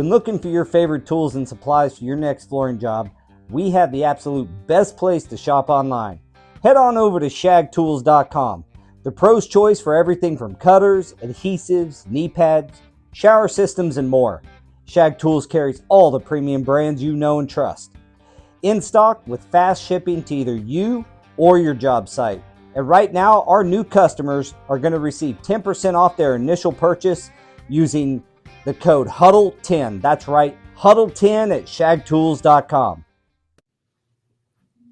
When looking for your favorite tools and supplies for your next flooring job, we have the absolute best place to shop online. Head on over to shagtools.com, the pro's choice for everything from cutters, adhesives, knee pads, shower systems, and more. Shag Tools carries all the premium brands you know and trust. In stock with fast shipping to either you or your job site. And right now, our new customers are going to receive 10% off their initial purchase using the code HUDDLE10. That's right, HUDDLE10 at shagtools.com.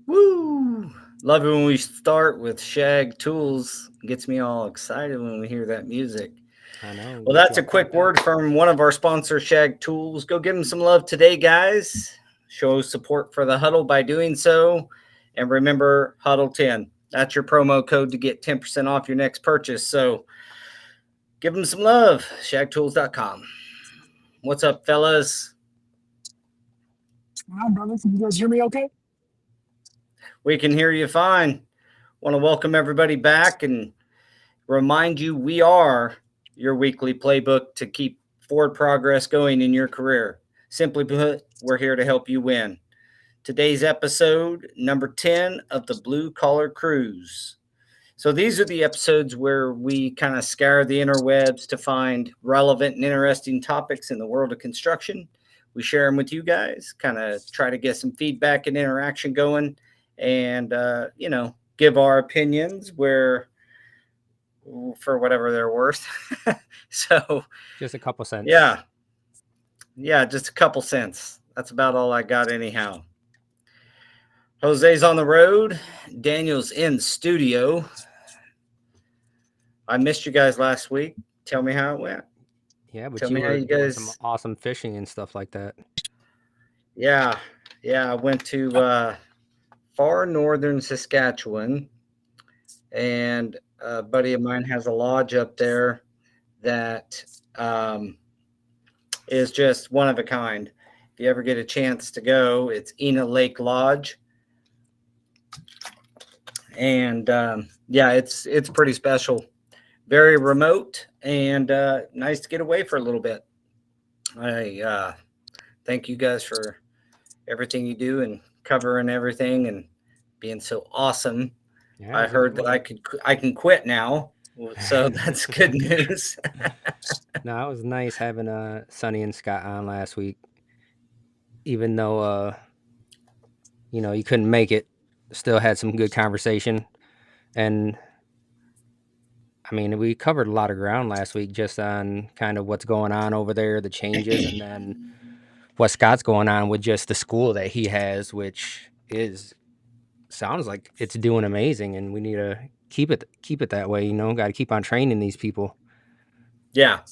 Woo! Love it when we start with Shag Tools. Gets me all excited when we hear that music. I know. Well, that's a quick word from one of our sponsors, Shag Tools. Go give them some love today, guys. Show support for the Huddle by doing so. And remember, HUDDLE10. That's your promo code to get 10% off your next purchase. So give them some love. Shagtools.com. What's up, fellas? Hi, brothers. Can you guys hear me okay? We can hear you fine. Want to welcome everybody back and remind you we are your weekly playbook to keep forward progress going in your career. Simply put, we're here to help you win. Today's episode, number 10 of the Blue Collar Cruise. So these are the episodes where we kind of scour the interwebs to find relevant and interesting topics in the world of construction. We share them with you guys, kind of try to get some feedback and interaction going, and, give our opinions for whatever they're worth. So just a couple cents. Yeah, just a couple cents. That's about all I got anyhow. Jose's on the road. Daniel's in studio. I missed you guys last week. Tell me how it went. Yeah, but Tell you me were how you doing guys... some awesome fishing and stuff like that. Yeah. I went to far northern Saskatchewan, and a buddy of mine has a lodge up there that is just one of a kind. If you ever get a chance to go, it's Ena Lake Lodge. And it's pretty special. Very remote and nice to get away for a little bit. I thank you guys for everything you do and covering everything and being so awesome. Yeah, I heard that I can quit now, so that's good news. No, it was nice having Sonny and Scott on last week, even though you couldn't make it. Still had some good conversation, and I mean, we covered a lot of ground last week just on kind of what's going on over there, the changes, and then what Scott's going on with just the school that he has, which sounds like it's doing amazing, and we need to keep it that way. Got to keep on training these people. Yeah,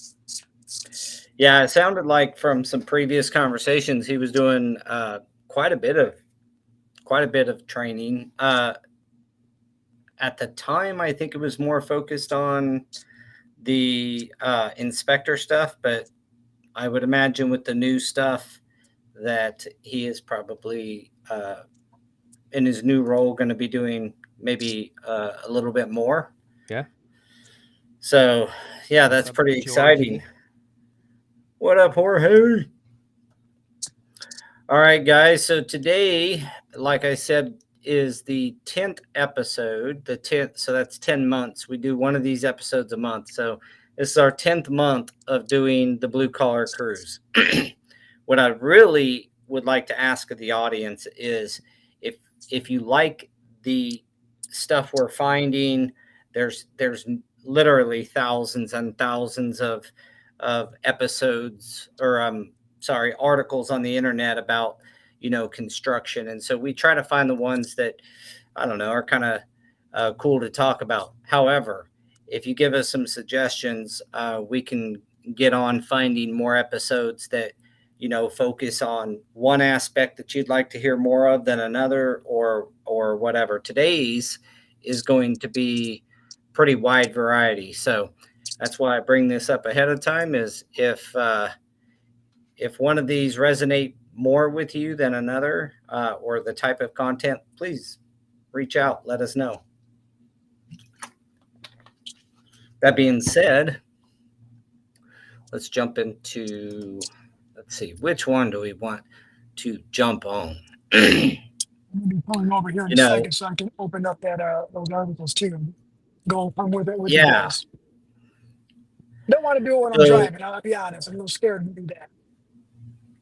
it sounded like from some previous conversations he was doing quite a bit of training. At the time, I think it was more focused on the inspector stuff, but I would imagine with the new stuff that he is probably in his new role going to be doing maybe a little bit more. Yeah. So, yeah, that's pretty exciting. What up, Jorge? All right, guys. So today, like I said, is the 10th episode, the 10th. So that's 10 months. We do one of these episodes a month. So this is our 10th month of doing the Blue Collar Cruise. What I really would like to ask of the audience is if you like the stuff we're finding, there's literally thousands and thousands of episodes or articles on the internet about construction, and so we try to find the ones that are kind of cool to talk about. However, if you give us some suggestions, we can get on finding more episodes that focus on one aspect that you'd like to hear more of than another, or whatever. Today's is going to be pretty wide variety, so that's why I bring this up ahead of time. Is if one of these resonate more with you than another, or the type of content, please reach out, let us know. That being said, let's Let's see, which one do we want to jump on? I'm gonna be pulling over here in You a know, second so I can open up that those articles too. Go come with it with you yeah. guys. Don't want to do it when I'm So driving. I'll be honest. I'm a little scared to do that.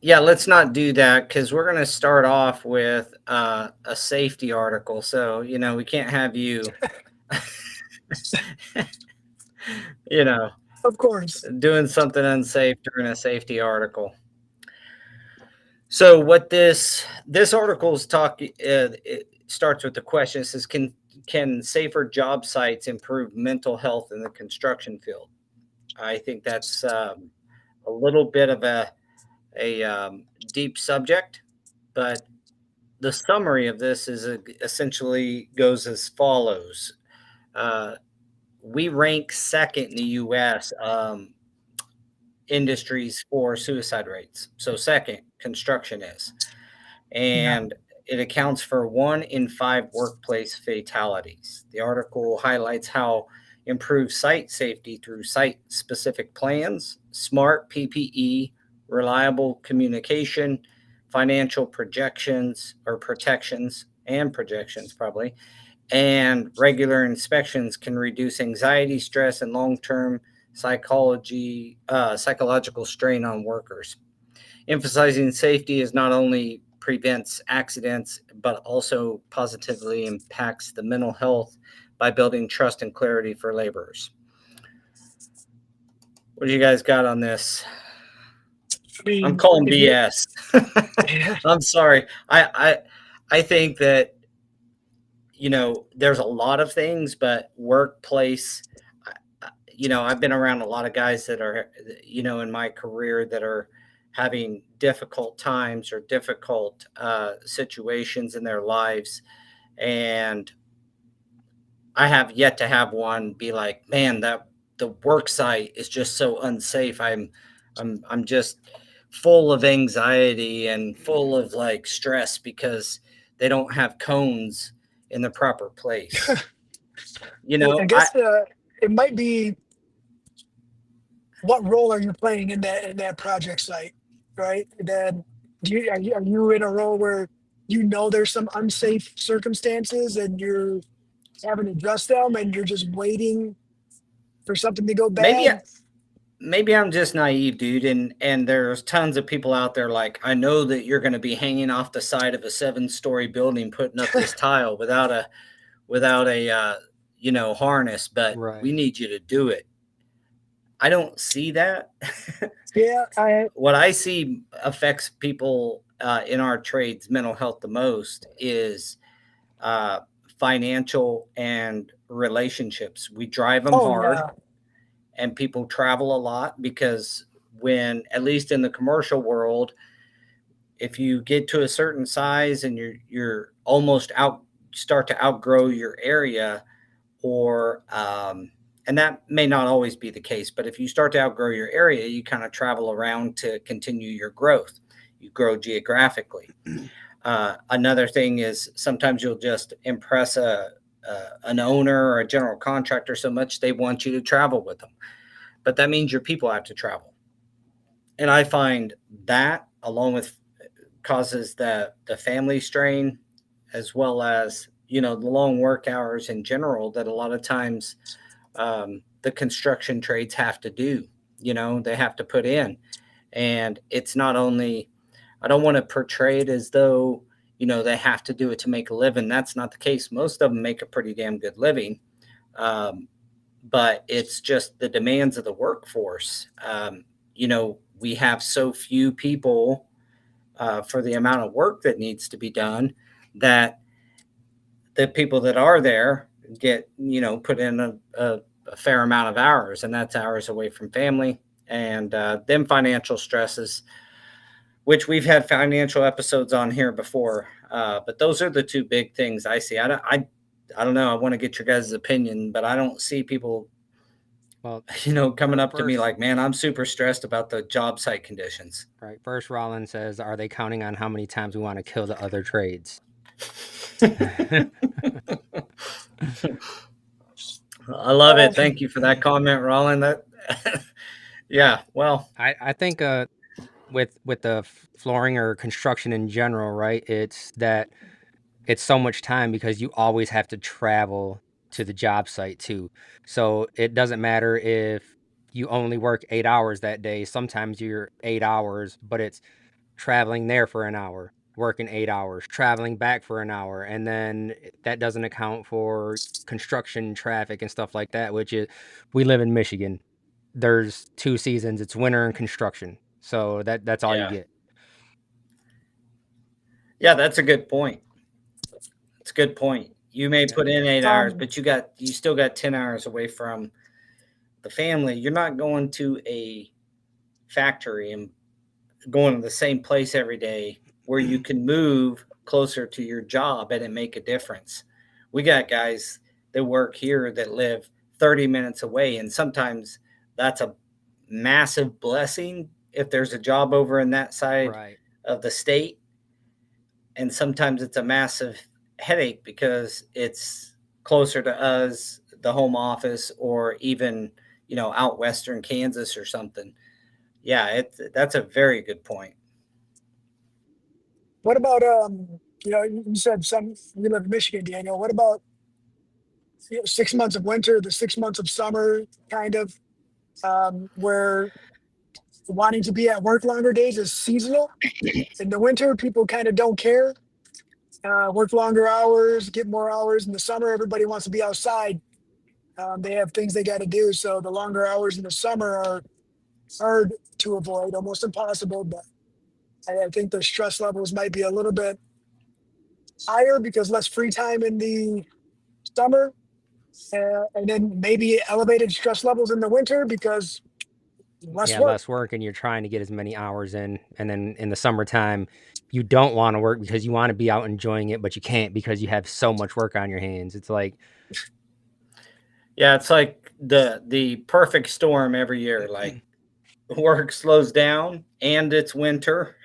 yeah, let's not do that because we're going to start off with a safety article. So, we can't have you, Of course. doing something unsafe during a safety article. So what this article is talking, it starts with the question. It says, can safer job sites improve mental health in the construction field? I think that's a little bit of a deep subject, but the summary of this is essentially goes as follows. We rank second in the U.S. Industries for suicide rates. So second, construction is. And it accounts for 1 in 5 workplace fatalities. The article highlights how improved site safety through site-specific plans, smart PPE, reliable communication, financial protections probably, and regular inspections can reduce anxiety, stress, and long-term psychological strain on workers. Emphasizing safety is not only prevents accidents, but also positively impacts the mental health by building trust and clarity for laborers. What do you guys got on this? I'm calling BS. I'm sorry. I think that, there's a lot of things, but workplace, I've been around a lot of guys that are, in my career that are having difficult times or difficult situations in their lives. And I have yet to have one be like, man, that the work site is just so unsafe. I'm just full of anxiety and full of like stress because they don't have cones in the proper place. I guess it might be, what role are you playing in that project site, right? Then are you in a role where there's some unsafe circumstances and you're having to address them and you're just waiting for something to go bad? Maybe I'm just naive, dude, and there's tons of people out there like, I know that you're going to be hanging off the side of a 7-story building putting up this tile without a harness, but we need you to do it. I don't see that. Yeah. What I see affects people in our trades mental health the most is financial and relationships. We drive them hard. Yeah. And people travel a lot because when, at least in the commercial world, if you get to a certain size and you're almost start to outgrow your area, or and that may not always be the case, but if you start to outgrow your area, you kind of travel around to continue your growth. You grow geographically. Another thing is sometimes you'll just impress an owner or a general contractor so much they want you to travel with them, but that means your people have to travel. And I find that, along with, causes the family strain, as well as the long work hours in general that a lot of times the construction trades have to do. They have to put in, and it's not only, I don't want to portray it as though they have to do it to make a living. That's not the case. Most of them make a pretty damn good living. But it's just the demands of the workforce. We have so few people for the amount of work that needs to be done that the people that are there get, put in a fair amount of hours, and that's hours away from family and them financial stresses, which we've had financial episodes on here before. But those are the two big things I see. I don't know. I want to get your guys' opinion, but I don't see people, coming up to me like, man, I'm super stressed about the job site conditions. Right. First, Rollins says, are they counting on how many times we want to kill the other trades? I love it. Thank you for that comment, Rollin. Yeah. Well, I think with the flooring or construction in general, right? It's that it's so much time because you always have to travel to the job site too. So it doesn't matter if you only work 8 hours that day. Sometimes you're 8 hours, but it's traveling there for an hour, working 8 hours, traveling back for an hour, and then that doesn't account for construction traffic and stuff like that, which is we live in Michigan. There's 2 seasons, it's winter and construction. So that's all you Yeah. get. Yeah, that's a good point. It's a good point. You may put in 8 hours, but you still got 10 hours away from the family. You're not going to a factory and going to the same place every day where you can move closer to your job and it make a difference. We got guys that work here that live 30 minutes away, and sometimes that's a massive blessing if there's a job over in that side Right. of the state. And sometimes it's a massive headache because it's closer to us, the home office, or even, out western Kansas or something. Yeah, that's a very good point. What about you said you live in Michigan, Daniel. What about 6 months of winter, the 6 months of summer, kind of where wanting to be at work longer days is seasonal. In the winter, people kind of don't care. Work longer hours, get more hours. In the summer, everybody wants to be outside. They have things they got to do. So the longer hours in the summer are hard to avoid, almost impossible. But I think the stress levels might be a little bit higher because less free time in the summer. And then maybe elevated stress levels in the winter because less Yeah, work. less work and you're trying to get as many hours in. And then in the summertime, you don't want to work because you want to be out enjoying it, but you can't because you have so much work on your hands. It's like, Yeah, it's like the perfect storm every year. Like work slows down and it's winter.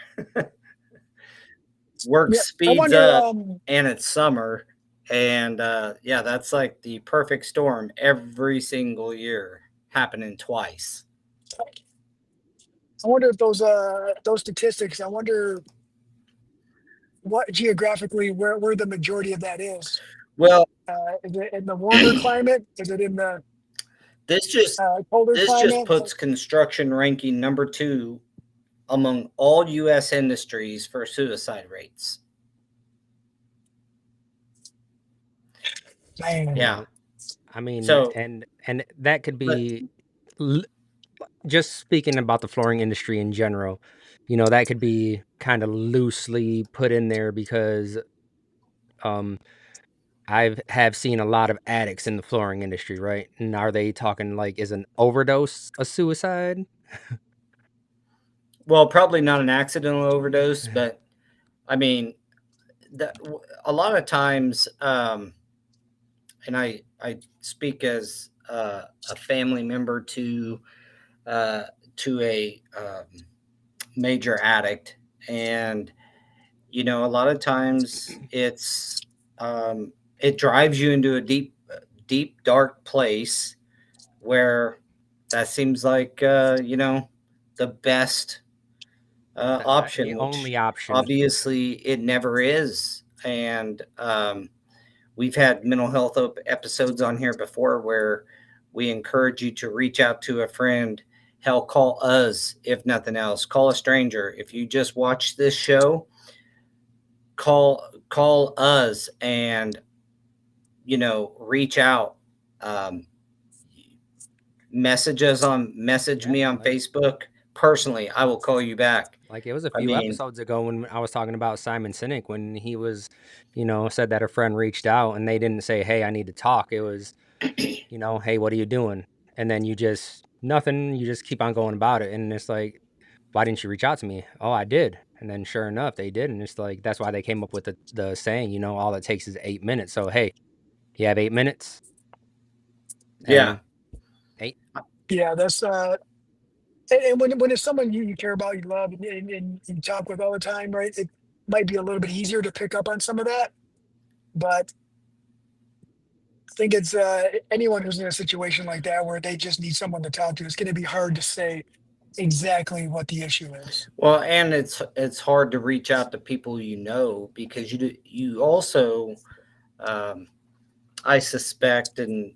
Work Yeah, I speeds wonder. up and it's summer. And yeah, that's like the perfect storm every single year happening twice. I wonder if those statistics. I wonder what geographically where the majority of that is. Well, Is it in the warmer climate? Is it in the this just colder this just climate? puts construction ranking number 2 among all U.S. industries for suicide rates. Man, Yeah. I mean, So, and that could but be l- just speaking about the flooring industry in general, that could be kind of loosely put in there because um have seen a lot of addicts in the flooring industry, right? And are they talking like is an overdose a suicide? well, probably not an accidental overdose, but I mean, a lot of times, and I speak as a family member uh, to a major addict, and a lot of times it drives you into a deep dark place where that seems like the best The option, which only option. obviously it never is. And we've had mental health episodes on here before where we encourage you to reach out to a friend. Hell, call us if nothing else. Call a stranger. If you just watch this show, call us and reach out. Um, message me on Facebook personally. I will call you back. Like it was a I few mean, episodes ago when I was talking about Simon Sinek when he was, said that a friend reached out and they didn't say, "Hey, I need to talk." It was, "Hey, what are you doing?" And then you just nothing, you just keep on going about it. And it's like, "Why didn't you reach out to me?" "Oh, I did." And then sure enough, they did. And it's like that's why they came up with the saying, all it takes is 8 minutes. So hey, you have 8 minutes yeah, and eight. yeah, that's and when it's someone you care about, you love, and you talk with all the time, right? It might be a little bit easier to pick up on some of that, but I think it's anyone who's in a situation like that where they just need someone to talk to. It's going to be hard to say, exactly what the issue is. Well, and it's hard to reach out to people because you also I suspect, and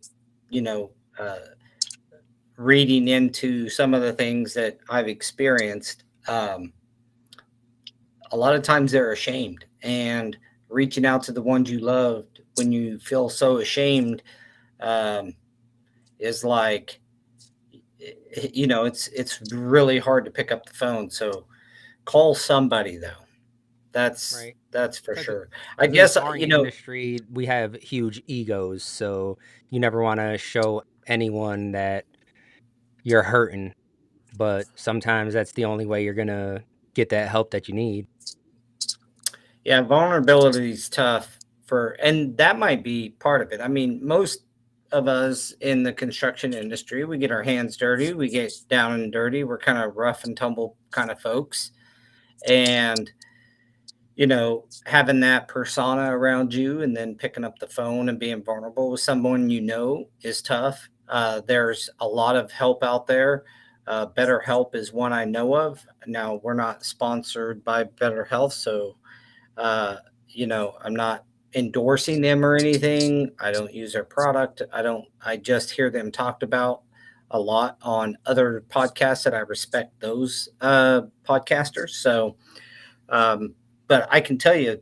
you know, uh, reading into some of the things that I've experienced, a lot of times they're ashamed, and reaching out to the ones you loved when you feel so ashamed um, is like, it's really hard to pick up the phone. So call somebody though. Right. That's for Because sure. I in the guess flooring industry, we have huge egos, so you never want to show anyone that you're hurting, but sometimes that's the only way you're gonna get that help that you need. Yeah, vulnerability is tough and that might be part of it. I mean, most of us in the construction industry, we get our hands dirty, we get down and dirty, we're kind of rough and tumble kind of folks. And, having that persona around you and then picking up the phone and being vulnerable with someone is tough. There's a lot of help out there. BetterHelp is one I know of. Now, we're not sponsored by BetterHelp, so uh, I'm not endorsing them or anything. I don't use their product. I just hear them talked about a lot on other podcasts that I respect those podcasters. So, um, but I can tell you,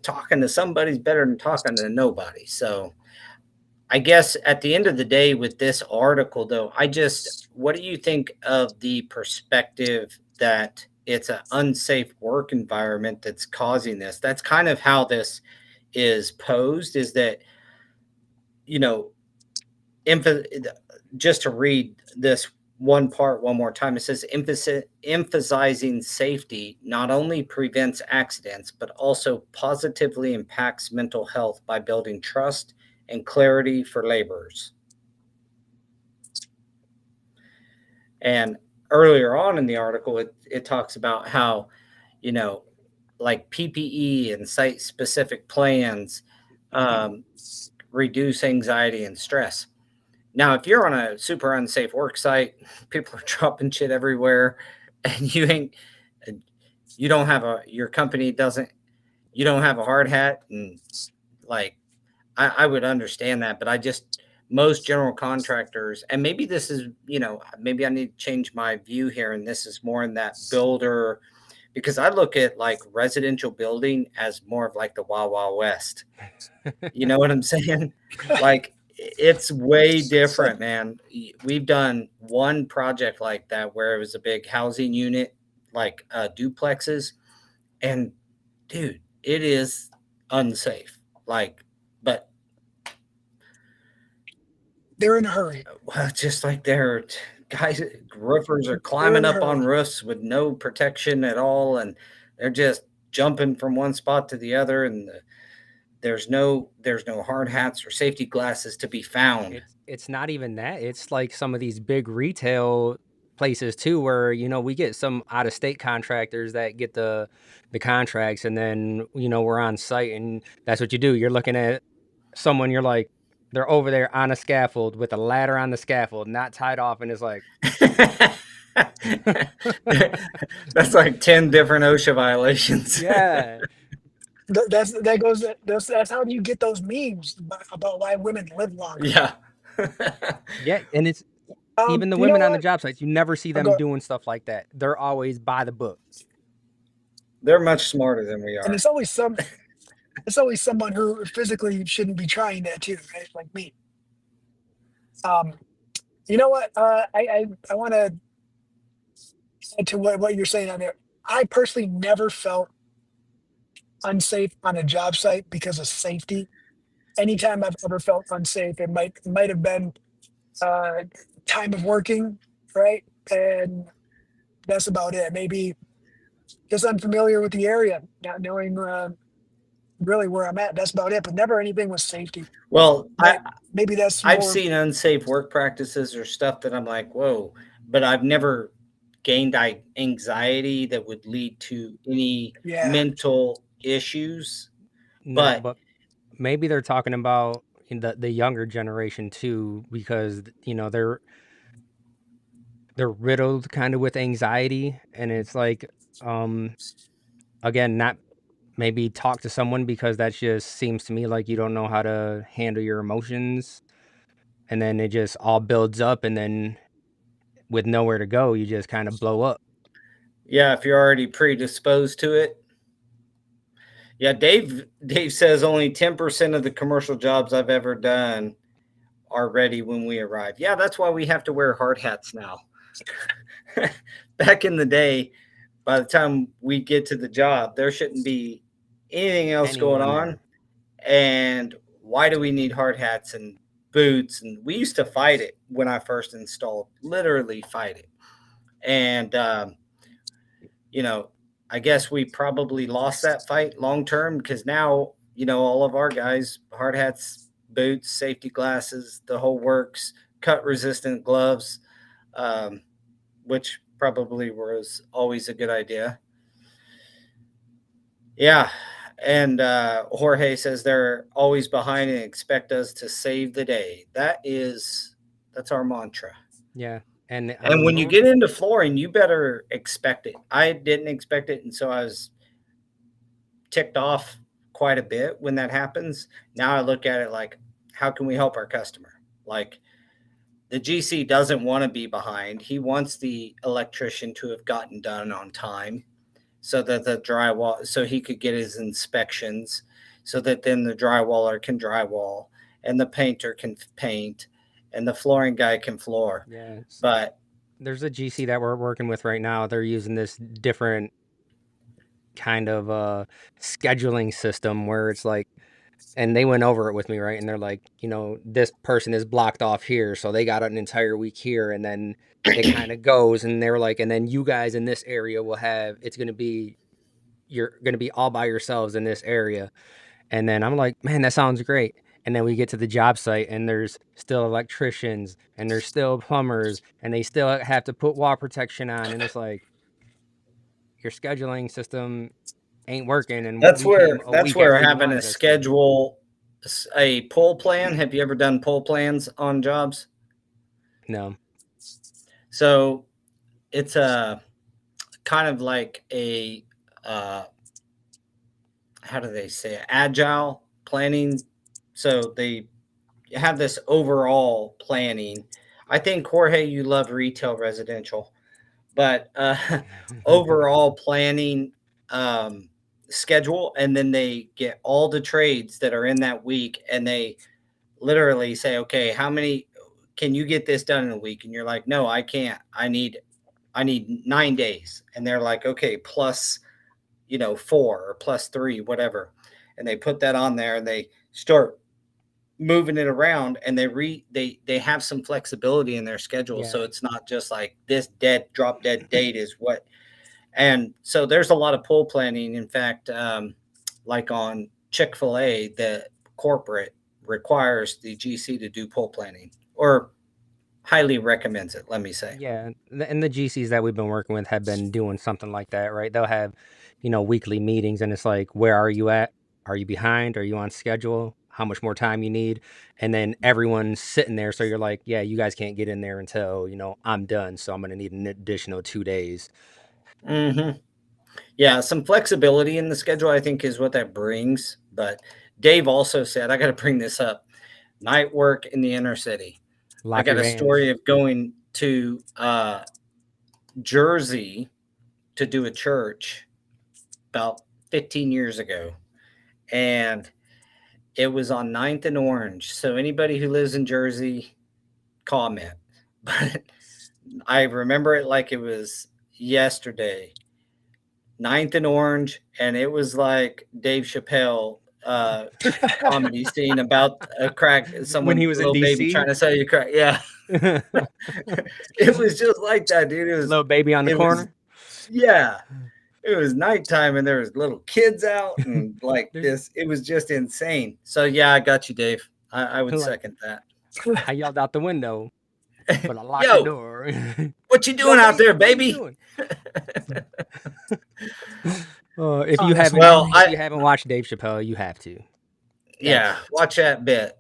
talking to somebody's better than talking to nobody. So, I guess at the end of the day, with this article, though, what do you think of the perspective that it's an unsafe work environment that's causing this? That's kind of how this is posed, is that, you know, emph- just to read this one part one more time, it says emphasizing safety not only prevents accidents, but also positively impacts mental health by building trust and clarity for laborers. And earlier on in the article, it talks about how, you know, like PPE and site specific plans um, reduce anxiety and stress. Now, if you're on a super unsafe work site, people are dropping shit everywhere, and you don't have your company doesn't, you don't have a hard hat, and like, I would understand that, but most general contractors, and maybe this is, maybe I need to change my view here, and this is more in that builder, because I look at like residential building as more of like the Wild Wild West. You know what I'm saying? Like, it's way So different, man. We've done one project like that where it was a big housing unit, like duplexes, and dude, it is unsafe. Like, but they're in a hurry. well, just like there, guys, roofers are They're climbing in a up on hurry. roofs with no protection at all, and they're just jumping from one spot to the other, and there's no hard hats or safety glasses to be found. It's not even that. It's like some of these big retail places too, where we get some out of state contractors that get the contracts, and then we're on site, and that's what you do. You're looking at someone, you're like, they're over there on a scaffold with a ladder on the scaffold, not tied off, and it's like, That's like 10 different OSHA violations. yeah, That's how you get those memes about why women live longer. Yeah. yeah, and it's even the You know women on the what? job sites. You never see I'll them go, doing stuff like that. They're always by the book. They're much smarter than we and are. it's always someone who physically shouldn't be trying that too, right? Like me. Um, you know what? I want to add to what you're saying on there. I personally never felt unsafe on a job site because of safety. Anytime I've ever felt unsafe, it might have been uh, time of working, right? And that's about it. Maybe just unfamiliar with the area, not knowing really where I'm at. That's about it. But never anything with safety. Well, But maybe that's I've more. seen unsafe work practices or stuff that I'm like, whoa, but I've never gained anxiety that would lead to any Yeah, mental issues. No, But but maybe they're talking about in the younger generation too, because they're they're riddled kind of with anxiety, and it's like, again, not maybe talk to someone, because that just seems to me like you don't know how to handle your emotions, and then it just all builds up, and then with nowhere to go, you just kind of blow up. Yeah, if you're already predisposed to it. Yeah, Dave says only 10% of the commercial jobs I've ever done are ready when we arrive. Yeah, that's why we have to wear hard hats now. Back in the day, by the time we get to the job, there shouldn't be anything else going Anyone on. there. And why do we need hard hats and boots? And we used to fight it when I first installed, literally fight it. And, I guess we probably lost that fight long term, because now, all of our guys, hard hats, boots, safety glasses, the whole works, cut resistant gloves, which probably was always a good idea. Yeah. And Jorge says they're always behind and expect us to save the day. That's our mantra. Yeah. And when you get into flooring, you better expect it. I didn't expect it, and so I was ticked off quite a bit when that happens. Now I look at it like, how can we help our customer? Like, the GC doesn't want to be behind. He wants the electrician to have gotten done on time, so that the drywall, so he could get his inspections, so that then the drywaller can drywall, and the painter can paint, and the flooring guy can floor. Yeah. But there's a GC that we're working with right now. They're using this different kind of scheduling system where it's like, and they went over it with me, right? And they're like, this person is blocked off here, so they got an entire week here, and then it kind of goes, and they were like, and then you guys in this area will have, you're going to be all by yourselves in this area. And then I'm like, man, that sounds great. And then we get to the job site, and there's still electricians, and there's still plumbers, and they still have to put wall protection on. And it's like, your scheduling system ain't working. And that's we came where after you having wanted a us to. schedule, a pull plan. Have you ever done pull plans on jobs? No. So it's a kind of like a how do they say it? Agile planning. So they have this overall planning. I think, Jorge, you love retail residential, but overall planning schedule. And then they get all the trades that are in that week, and they literally say, okay, how many can you get this done in a week? And you're like, no, I can't. I need 9 days. And they're like, okay, plus 4 or plus 3, whatever. And they put that on there, and they start moving it around, and they have some flexibility in their schedule. Yeah. So it's not just like this drop dead date is what. And so there's a lot of pull planning. In fact, like on Chick-fil-A, the corporate requires the GC to do pull planning, or highly recommends it, let me say. Yeah, and the GCs that we've been working with have been doing something like that, right? They'll have, weekly meetings, and it's like, where are you at? Are you behind? Are you on schedule? How much more time you need? And then everyone's sitting there, so you're like, yeah, you guys can't get in there until, I'm done, so I'm going to need an additional 2 days. Mm-hmm. Yeah, some flexibility in the schedule, I think, is what that brings. But Dave also said, I got to bring this up, night work in the inner city. I got a story of going to Jersey to do a church about 15 years ago. And it was on 9th and Orange. So anybody who lives in Jersey, comment. But I remember it like it was yesterday. 9th and Orange, and it was like Dave Chappelle comedy scene about a crack, someone, when he was little in DC, baby trying to sell you crack. Yeah. It was just like that, dude. It was little baby on the corner. It was nighttime, and there was little kids out, and like this, it was just insane. So yeah, I got you, Dave. I would second that. I yelled out the window, but I locked the door. What you doing out there, baby? If you haven't watched Dave Chappelle, you have to. Yeah, watch that bit.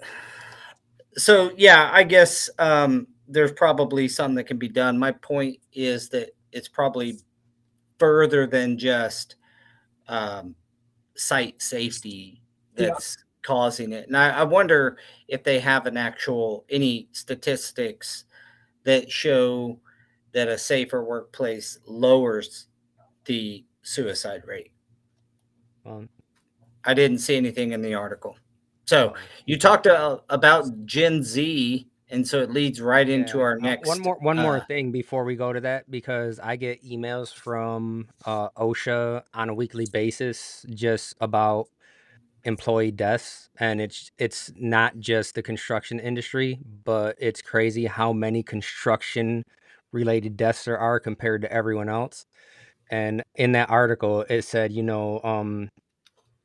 So yeah, I guess there's probably some that can be done. My point is that it's probably further than just site safety that's causing it. And I wonder if they have any statistics that show that a safer workplace lowers the suicide rate. I didn't see anything in the article. So you talked about Gen Z, and so it leads right into our next. One more thing before we go to that, because I get emails from OSHA on a weekly basis just about employee deaths, and it's not just the construction industry, but it's crazy how many construction related deaths there are compared to everyone else. And in that article, it said,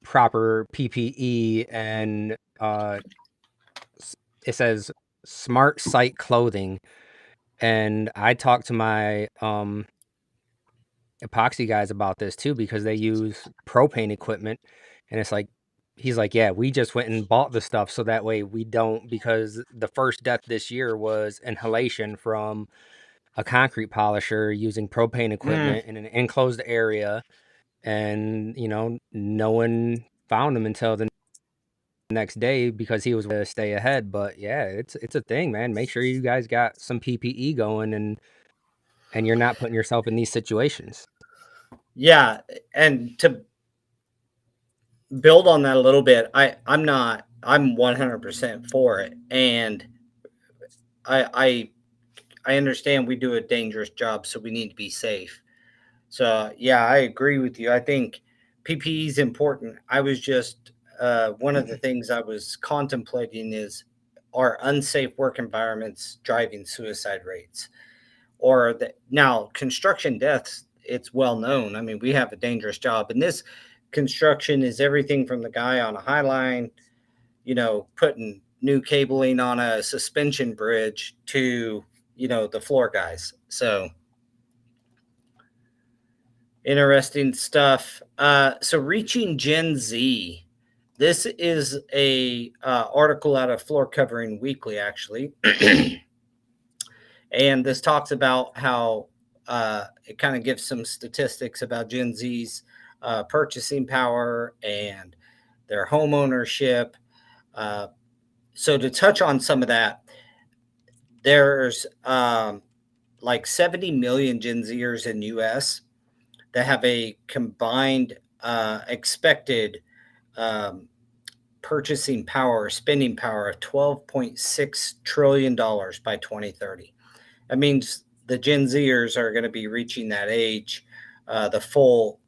proper PPE, and it says smart site clothing. And I talked to my epoxy guys about this too, because they use propane equipment, and it's like, he's like, yeah, we just went and bought the stuff so that way we don't, because the first death this year was inhalation from a concrete polisher using propane equipment in an enclosed area, and no one found him until the next day because he was to stay ahead. But yeah, it's a thing, man. Make sure you guys got some PPE going, and you're not putting yourself in these situations. Yeah, and to build on that a little bit, I'm 100% for it, and I understand we do a dangerous job, so we need to be safe. So yeah, I agree with you. I think PPE is important. I was just one of the things I was contemplating is, are unsafe work environments driving suicide rates? Or now construction deaths, it's well known. I mean, we have a dangerous job, and this construction is everything from the guy on a high line, putting new cabling on a suspension bridge, to the floor guys. So interesting stuff. So reaching Gen Z. This is a article out of Floor Covering Weekly, actually. And this talks about how it kind of gives some statistics about Gen Z's purchasing power and their home ownership. So to touch on some of that, there's like 70 million Gen Zers in the U.S. that have a combined expected purchasing power, spending power of $12.6 trillion by 2030. That means the Gen Zers are going to be reaching that age, that full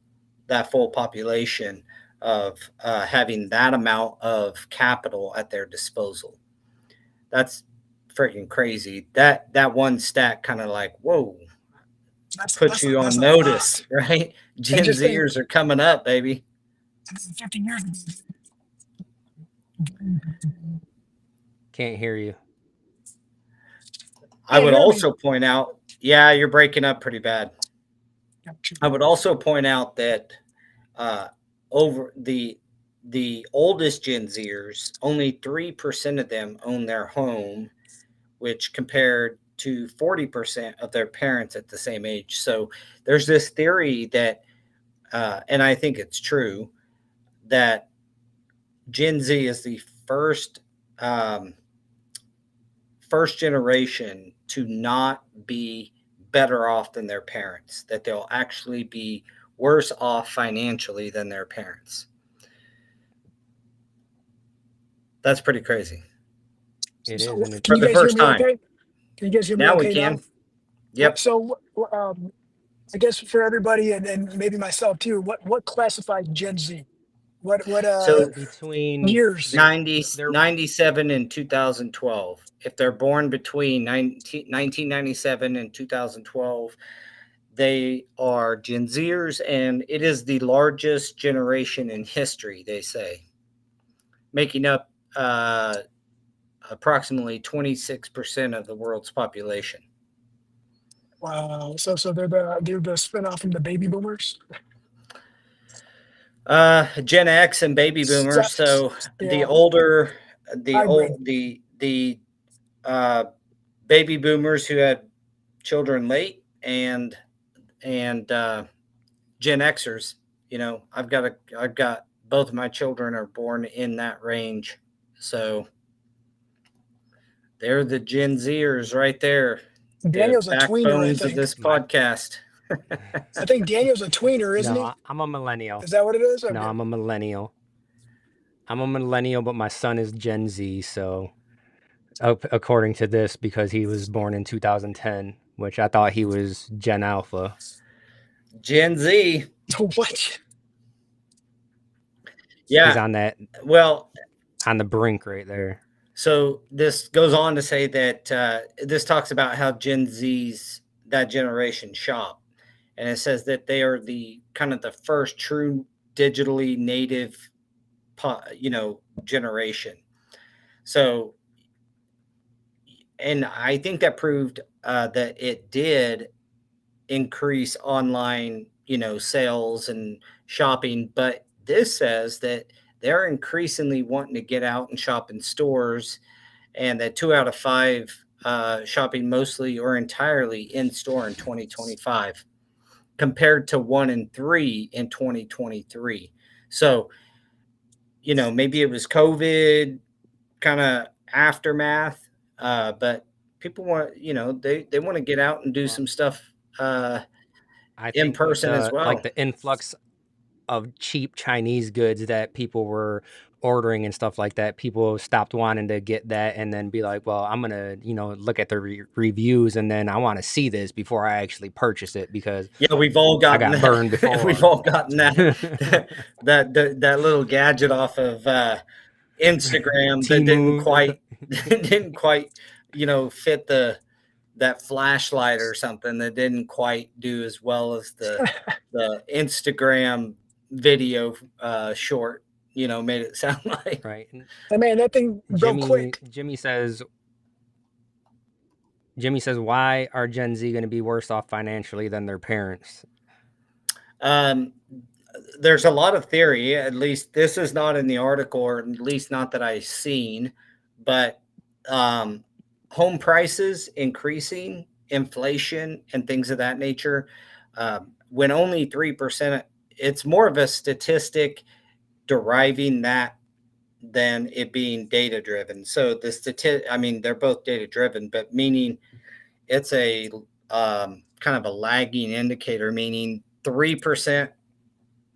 population of having that amount of capital at their disposal. That's freaking crazy. That one stat kind of like, whoa, puts you on notice, right? Gen Zers are coming up, baby. 50 years. Can't hear you. I would also point out, yeah, you're breaking up pretty bad. I would also point out that over the oldest Gen Zers, only 3% of them own their home, which compared to 40% of their parents at the same age. So there's this theory that, and I think it's true, that Gen Z is the first generation to not be better off than their parents, that they'll actually be worse off financially than their parents. That's pretty crazy. It is. For the first time. Okay? Can you guys hear me now okay we can. now? Yep. So I guess for everybody, and maybe myself too, what classifies Gen Z? So between years? 97 and 2012. If they're born between 1997 and 2012, they are Gen Zers, and it is the largest generation in history, they say, making up approximately 26% of the world's population. Wow. So they're the spinoff from the baby boomers? Gen X and baby boomers. So the baby boomers who had children late and Gen Xers. I've got both of my children are born in that range, so they're the Gen Zers right there. Daniel's the a tweener, I backbones of think. this podcast. I think Daniel's a tweener, isn't he? No, I'm a millennial. Is that what it is? Okay. No, I'm a millennial. But my son is Gen Z, so according to this, because he was born in 2010, which I thought he was Gen Alpha. Gen Z. What? Yeah. He's on that. Well, on the brink right there. So this goes on to say that this talks about how Gen Z's, that generation, shop. And it says that they are the kind of the first true digitally native, generation. So, and I think that proved that it did increase online, sales and shopping. But this says that they're increasingly wanting to get out and shop in stores, and that 2 out of 5 shopping mostly or entirely in store in 2025, compared to 1 in 3 in 2023. So, maybe it was COVID kind of aftermath, but people want, they want to get out and do some stuff in person as well. Like the influx of cheap Chinese goods that people were ordering and stuff like that, people stopped wanting to get that and then be like, well, I'm gonna look at the reviews and then I want to see this before I actually purchase it, because we've all gotten I got burned before. We've all gotten that little gadget off of Instagram that didn't quite fit that flashlight or something, that didn't quite do as well as the Instagram video short, made it sound like. Right. I mean, that thing broke quick. Jimmy says, why are Gen Z going to be worse off financially than their parents? There's a lot of theory. At least this is not in the article, or at least not that I've seen, but home prices increasing, inflation, and things of that nature. When only 3%, it's more of a statistic deriving that than it being data driven. So they're both data driven, but meaning it's a kind of a lagging indicator, meaning 3%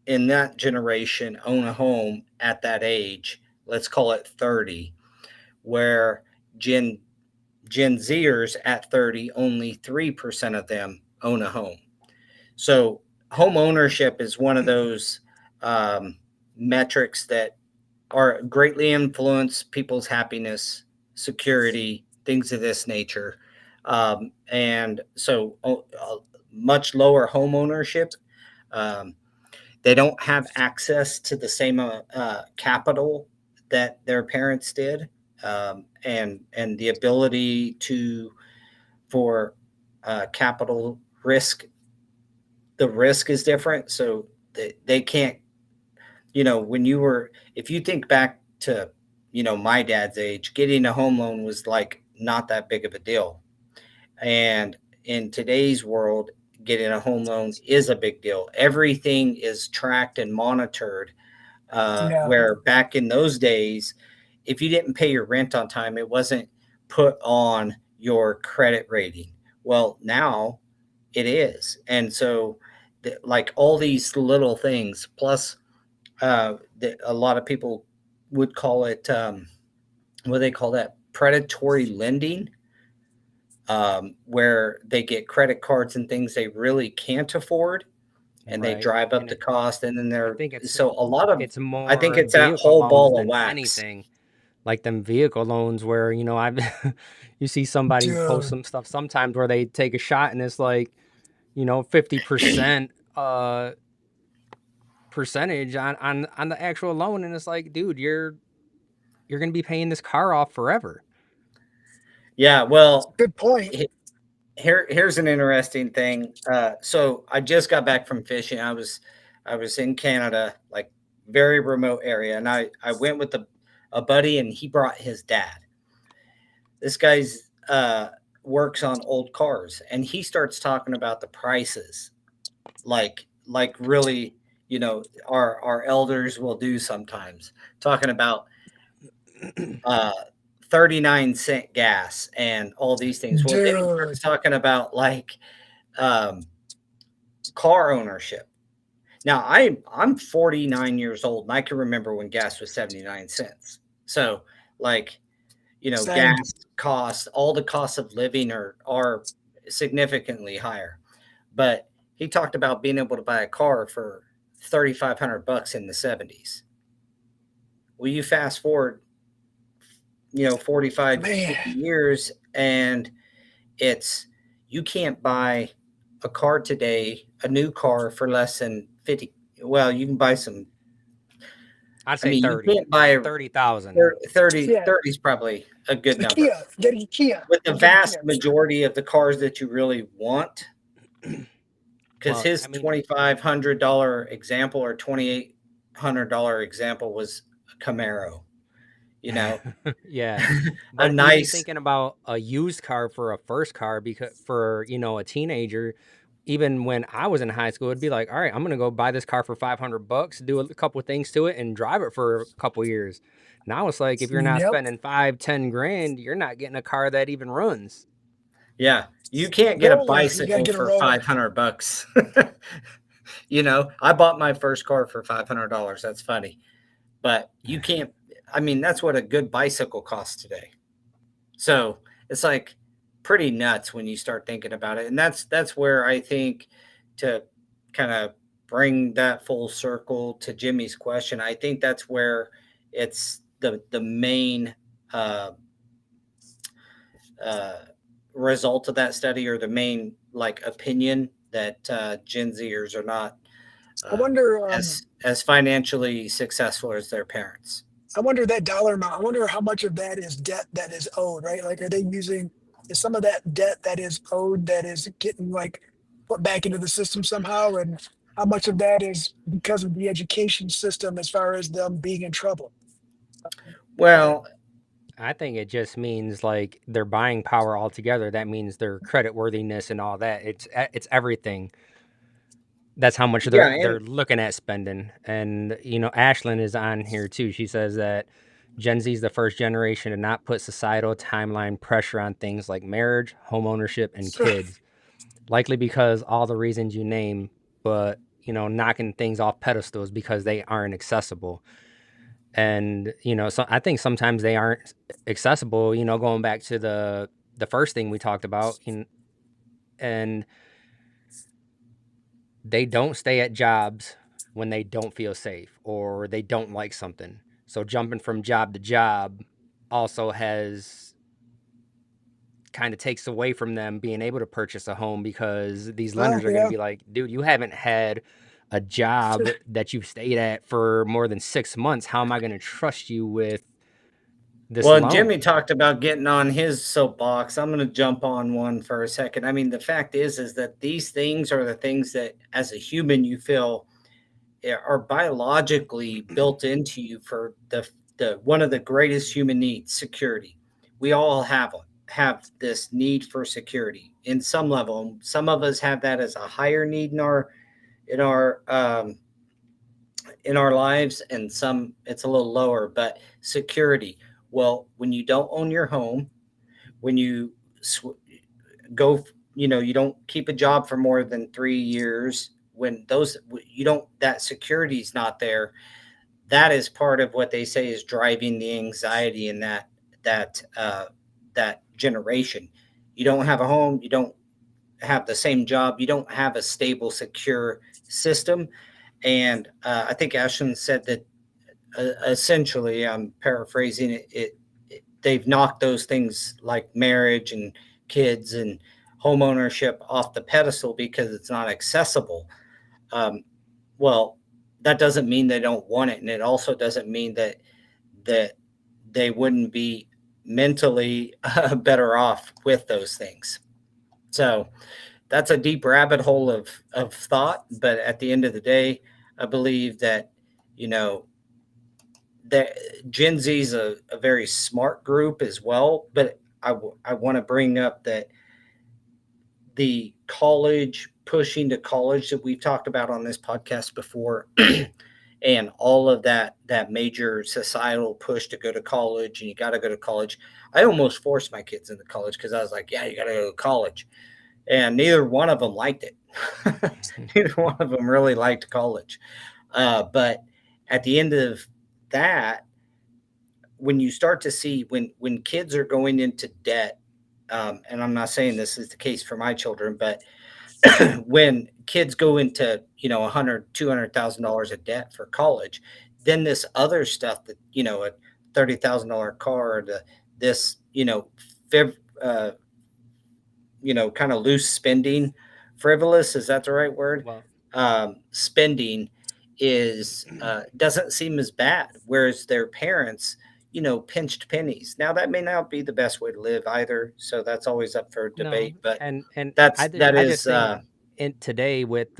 in that generation own a home at that age. Let's call it 30, where Gen Zers at 30, only 3% of them own a home. So home ownership is one of those metrics that are greatly influence people's happiness, security, things of this nature. And so much lower home ownership. They don't have access to the same capital that their parents did, and the ability for capital risk. The risk is different, so they can't. If you think back to my dad's age, getting a home loan was like not that big of a deal, and in today's world, getting a home loan is a big deal. Everything is tracked and monitored. Where back in those days, if you didn't pay your rent on time, it wasn't put on your credit rating. Well, now it is. And so like all these little things, plus a lot of people would call it, what do they call that? Predatory lending. Where they get credit cards and things they really can't afford, and they drive up the cost, and then I think it's that whole ball of wax. Anything like them vehicle loans, where you see somebody post some stuff sometimes where they take a shot and it's like 50% percentage on the actual loan, and it's like, dude, you're gonna be paying this car off forever. Yeah, well, good point. Here's an interesting thing. So I just got back from fishing. I was in Canada, like very remote area, and I went with a buddy, and he brought his dad. This guy's works on old cars, and he starts talking about the prices, like really, our elders will do sometimes, talking about uh 39-cent gas and all these things. Well, then he starts Dude, talking about like um car ownership. Now I'm 49 years old and I can remember when gas was 79 cents. So like, same. gas costs, all the costs of living are significantly higher. But he talked about being able to buy a car for $3,500 in the 70s. Well, you fast forward, 45 Man, 50 years, and it's you can't buy a car today, a new car for less than 50. Well, you can buy some. I'd I say mean, you 30. can't buy 30,000. 30 yeah, 30 is probably a good the number. Kia, get a Kia, With the get a vast Kia. majority of the cars that you really want, because Well, his I mean, $2,500 example or $2,800 example was a Camaro, you know, yeah. a But even nice, thinking about a used car for a first car, because for, a teenager, even when I was in high school, it'd be like, all right, I'm going to go buy this car for $500, do a couple of things to it and drive it for a couple years. Now it's like, if you're not Yep. spending 5-10 grand, you're not getting a car that even runs. yeah. You can't get a Roller. You got to bicycle get a for roller. $500. I bought my first car for $500. That's funny, but you can't. I mean, that's what a good bicycle costs today. So it's like pretty nuts when you start thinking about it. And that's where I think, to kind of bring that full circle to Jimmy's question, I think that's where it's the main uh, uh, result of that study, or the main like opinion, that Gen Zers are not I uh, wonder. as financially successful as their parents. I wonder that dollar amount. I wonder how much of that is debt that is owed, right? Like, are they using, is some of that debt that is owed that is getting like put back into the system somehow? And how much of that is because of the education system as far as them being in trouble? Uh, Well, I think it just means like their buying power altogether. That means their credit worthiness and all that. It's everything. That's how much yeah, they're looking at spending. And Ashlyn is on here too. She says that Gen Z is the first generation to not put societal timeline pressure on things like marriage, home ownership, and kids. Likely because all the reasons you name, but knocking things off pedestals because they aren't accessible. And so I think sometimes they aren't accessible. Going back to the first thing we talked about, and they don't stay at jobs when they don't feel safe or they don't like something. So jumping from job to job also has kind of takes away from them being able to purchase a home, because these lenders are going to yeah. be like, dude, you haven't had a job that you've stayed at for more than 6 months. How am I going to trust you with this well, Jimmy loan? talked about getting on his soapbox. I'm going to jump on one for a second. I mean, the fact is that these things are the things that, as a human, you feel are biologically built into you for the one of the greatest human needs, security. We all have this need for security in some level. Some of us have that as a higher need in our in our lives, and some it's a little lower. But security, well, when you don't own your home, when you go, you don't keep a job for more than 3 years, when those you don't that security is not there. That is part of what they say is driving the anxiety in that that generation. You don't have a home, you don't have the same job, you don't have a stable, secure system. And I think Ashton said that essentially, I'm paraphrasing they've knocked those things like marriage and kids and home ownership off the pedestal because it's not accessible. Um, well, that doesn't mean they don't want it, and it also doesn't mean that they wouldn't be mentally better off with those things. So that's a deep rabbit hole of thought. But at the end of the day, I believe that you know that Gen Z is a very smart group as well, but I want to bring up that the pushing to college that we've talked about on this podcast before, and all of that major societal push to go to college, and you got to go to college. I almost forced my kids into college because I was like, yeah, you got to go to college. And neither one of them liked it. Neither one of them really liked college. But at the end of that, when you start to see when kids are going into debt, and I'm not saying this is the case for my children, but when kids go into, $100,000-$200,000 of debt for college, then this other stuff that, a $30,000 car, this, kind of loose spending, frivolous, is that the right word? Well, Spending is doesn't seem as bad, whereas their parents, pinched pennies. Now that may not be the best way to live either, so that's always up for debate. no, But and that I is just think in today with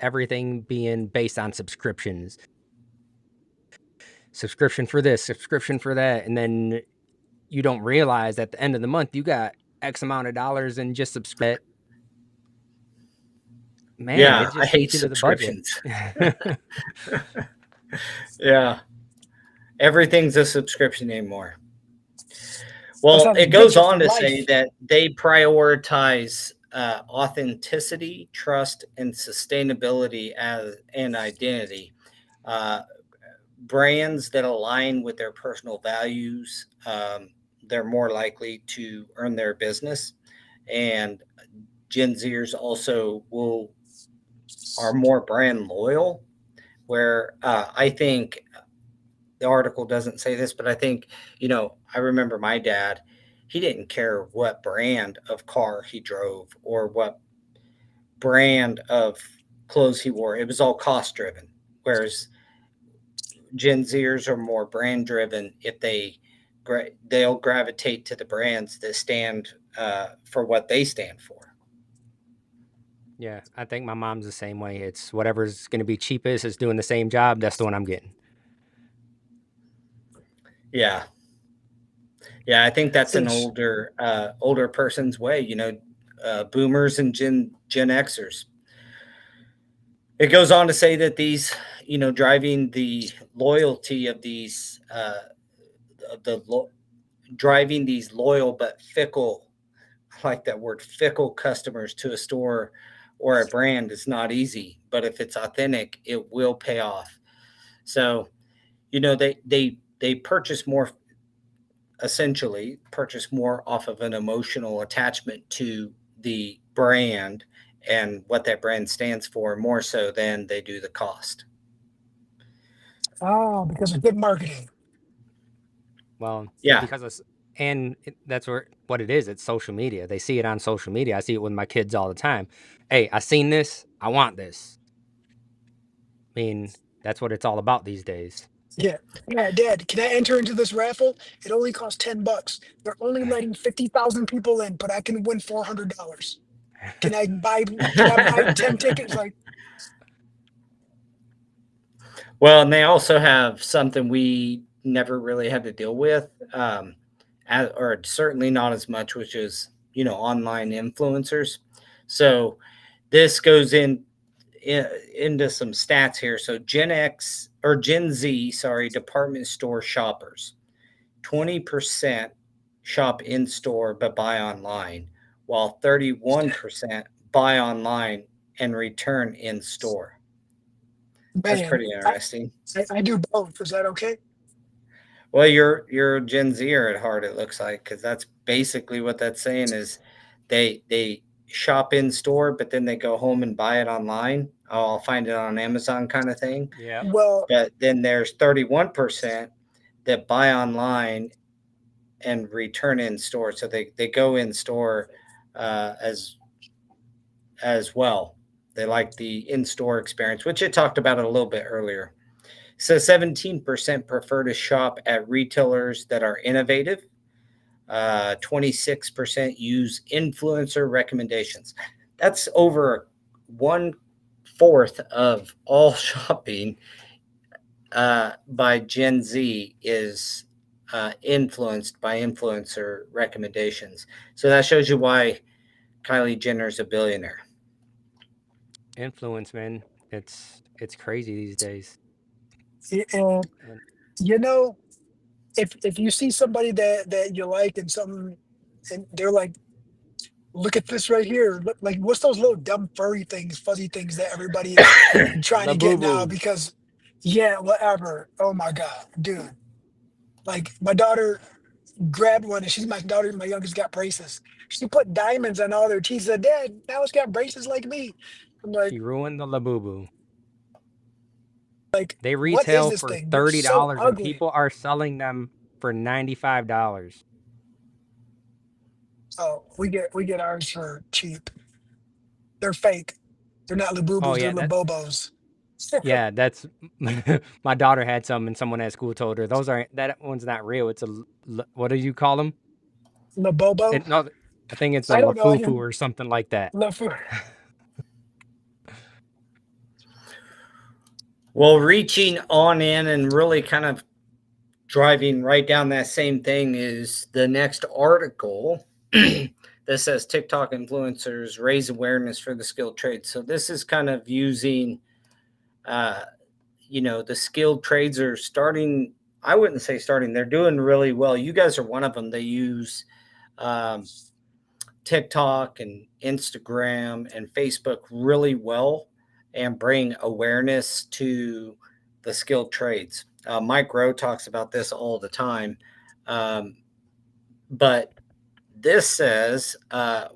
everything being based on subscriptions, subscription for this, subscription for that, and then you don't realize at the end of the month you got X amount of dollars in just subscription. Man, yeah, it I just hate eats into the budget. subscriptions. Yeah, everything's a subscription anymore. Well, sounds it good goes for on to say life. that they prioritize authenticity, trust, and sustainability as an identity. Uh, Brands that align with their personal values, they're more likely to earn their business. And Gen Zers also are more brand loyal. Where I think the article doesn't say this, but I think, I remember my dad, he didn't care what brand of car he drove or what brand of clothes he wore. It was all cost driven. Whereas Gen Zers are more brand driven. If they'll gravitate to the brands that stand for what they stand for. Yeah, I think my mom's the same way. It's whatever's going to be cheapest, is doing the same job. That's the one I'm getting. Yeah. Yeah, I think that's an It's, older person's way, boomers and Gen Xers. It goes on to say that these, driving the loyalty of these, driving these loyal but fickle, I like that word, fickle customers to a store or a brand is not easy. But if it's authentic, it will pay off. So, they purchase more, essentially purchase more off of an emotional attachment to the brand and what that brand stands for, more so than they do the cost. because of good marketing. Well, Yeah. that's what it is. It's social media. They see it on social media. I see it with my kids all the time. Hey, I seen this. I want this. I mean, that's what it's all about these days. Yeah. Yeah, Dad, can I enter into this raffle? It only costs $10. They're only letting 50,000 people in, but I can win $400. Can I buy 10 tickets? Like, Well, and they also have something we never really had to deal with, or certainly not as much, which is, online influencers. So this goes into some stats here. So Gen Z, sorry, department store shoppers, 20% shop in store but buy online, while 31% buy online and return in store. That's man, pretty I, interesting. I do both. Is that okay? Well, you're Gen Zer at heart, it looks like, because that's basically what that's saying is they shop in store, but then they go home and buy it online. Oh, I'll find it on Amazon kind of thing. Yeah. Well, But then there's 31% that buy online and return in store. So they go in store as well. They like the in-store experience, which I talked about it a little bit earlier. So 17% prefer to shop at retailers that are innovative. 26% use influencer recommendations. That's over 1/4 of all shopping by Gen Z is influenced by influencer recommendations. So that shows you why Kylie Jenner's a billionaire. Influence, man. It's crazy these days. And And you know, if you see somebody that you like and something, and they're like, look at this right here. Look, like, what's those little dumb furry things, fuzzy things that everybody is trying La to Boo get now? Boo. Because, yeah, whatever. Oh my God, dude. Like, my daughter grabbed one, and she's my daughter, my youngest, got braces. She put diamonds on all their teeth. She said, Dad, now it's got braces like me. I'm like, She ruined the La Boo Boo. like, They what is retail this for thing? They're so $30 and ugly. people are selling them for $95. Oh, we get ours for cheap. They're fake. They're not Oh Labubus, they're yeah, Labobos. yeah, that's my daughter had some and someone at school told her that one's not real. It's what do you call them? Labobo? No, I think it's a I don't know. I lafufu didn't or something like that. Lafu. Well, reaching on in and really kind of driving right down that same thing is the next article that says TikTok influencers raise awareness for the skilled trades. So this is kind of using, the skilled trades are starting. I wouldn't say starting. They're doing really well. You guys are one of them. They use TikTok and Instagram and Facebook really well and bring awareness to the skilled trades. Mike Rowe talks about this all the time. But this says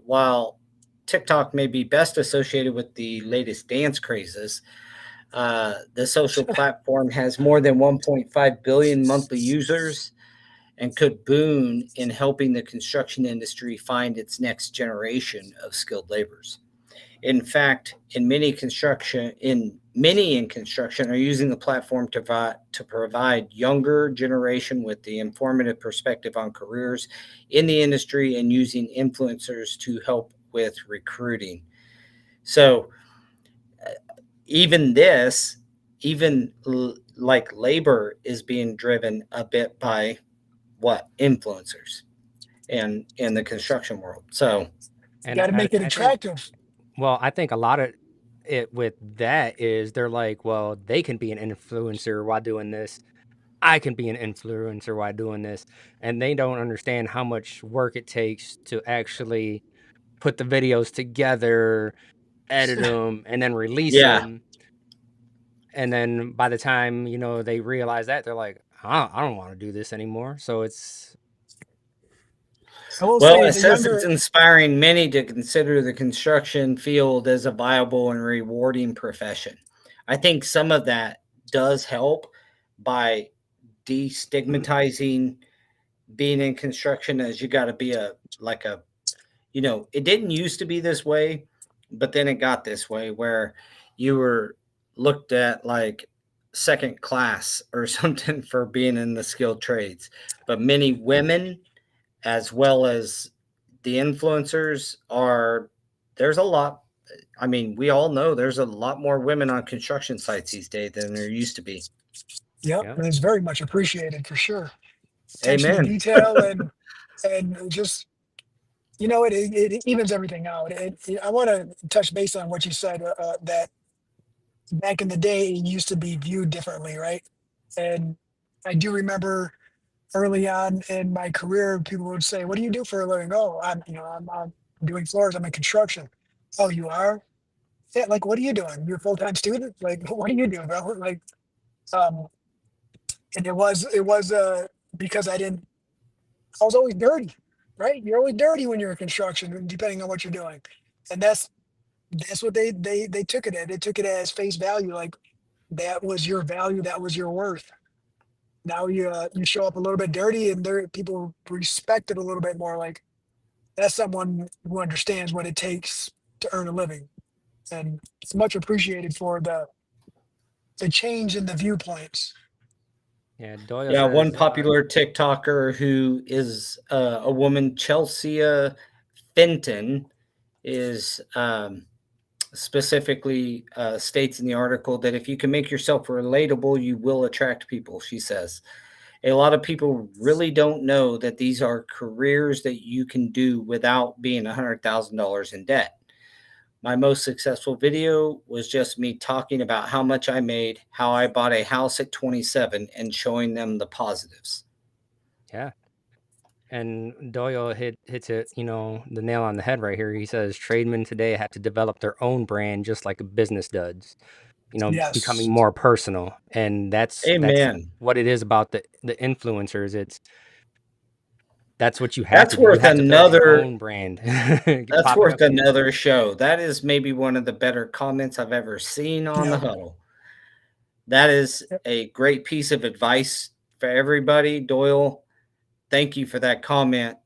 while TikTok may be best associated with the latest dance crazes, the social platform has more than 1.5 billion monthly users and could boon in helping the construction industry find its next generation of skilled laborers. In fact, many in construction are using the platform to provide younger generation with the informative perspective on careers in the industry and using influencers to help with recruiting. So even this, like labor is being driven a bit by what influencers and in the construction world. So And Got to make it I think, attractive. well, I think a lot of it with that is they're like, well, they can be an influencer while doing this. I can be an influencer while doing this. And they don't understand how much work it takes to actually put the videos together, edit them, and then release yeah. them. And then by the time, they realize that, they're like, I don't want to do this anymore. So it's, I will Well, say it the says it's younger, inspiring many to consider the construction field as a viable and rewarding profession. I think some of that does help by destigmatizing being in construction as you got to be it didn't used to be this way, but then it got this way where you were looked at like second class or something for being in the skilled trades. But many women, as well as the influencers, there's a lot. I mean, we all know there's a lot more women on construction sites these days than there used to be. yep, yeah. it's very much appreciated for sure. Attention to Amen. detail and just it evens everything out. I want to touch base on what you said, that back in the day it used to be viewed differently, right? And I do remember early on in my career, people would say, "What do you do for a living?" "Oh, I'm doing floors. I'm in construction." "Oh, you are?" "Yeah." "Like, what are you doing? You're a full-time student? Like, what are you doing, bro?" Like, um, and it was because I was always dirty, right? You're always dirty when you're in construction, depending on what you're doing, and that's what they took it at. They took it as face value, like that was your value, that was your worth. Now you show up a little bit dirty, and there people respect it a little bit more. Like, that's someone who understands what it takes to earn a living, and it's much appreciated for the change in the viewpoints. Yeah. Doyle Yeah, one says, popular TikToker who is a woman, Chelsea Fenton, is specifically states in the article that if you can make yourself relatable, you will attract people, she says. A lot of people really don't know that these are careers that you can do without being $100,000 in debt. My most successful video was just me talking about how much I made, how I bought a house at 27, and showing them the positives. Yeah. And Doyle hits it, the nail on the head right here. He says tradesmen today have to develop their own brand just like a business does, becoming Yes. more personal. And that's Amen. what it is about the influencers. That's what you have to That's do. You worth have to build your another own brand. that's Pop it worth up again. another show. That is maybe one of the better comments I've ever seen on the Yep. Huddle. That is Yep. a great piece of advice for everybody. Doyle, thank you for that comment.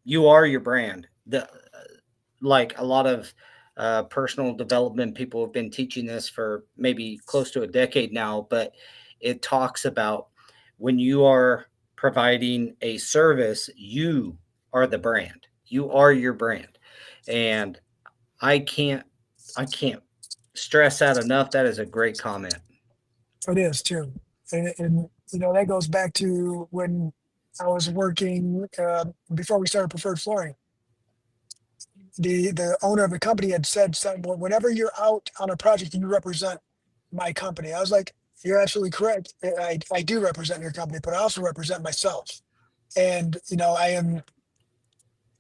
You are your brand. Like a lot of personal development people have been teaching this for maybe close to a decade now, but it talks about when you are providing a service, you are the brand. You are your brand. And I can't stress that enough. That is a great comment. It is too. And that goes back to when I was working before we started Preferred Flooring. The owner of the company had said something, "Well, whenever you're out on a project, you represent my company." I was like, "You're absolutely correct. I do represent your company, but I also represent myself. And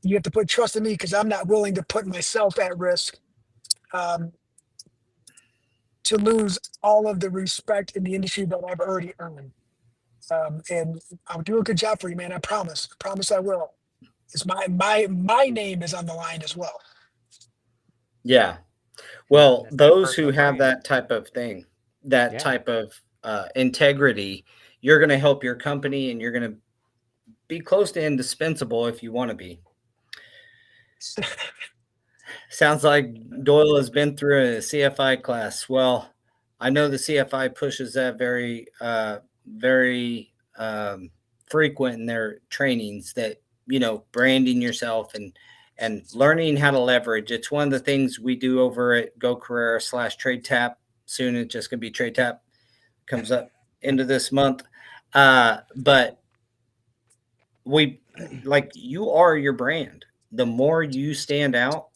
you have to put trust in me because I'm not willing to put myself at risk um, to lose all of the respect in the industry that I've already earned. And I'll do a good job for you, man. I promise. I promise I will. It's my name is on the line as well." Yeah. Well, That's that those who personal have brand. that type of thing, that Yeah. type of integrity, you're going to help your company and you're going to be close to indispensable if you want to be. Sounds like Doyle has been through a CFI class. Well, I know the CFI pushes that very frequent in their trainings that, branding yourself and learning how to leverage. It's one of the things we do over at Go Carrera / Trade Tap. Soon it's just going to be Trade Tap. Comes up into this month. But you are your brand. The more you stand out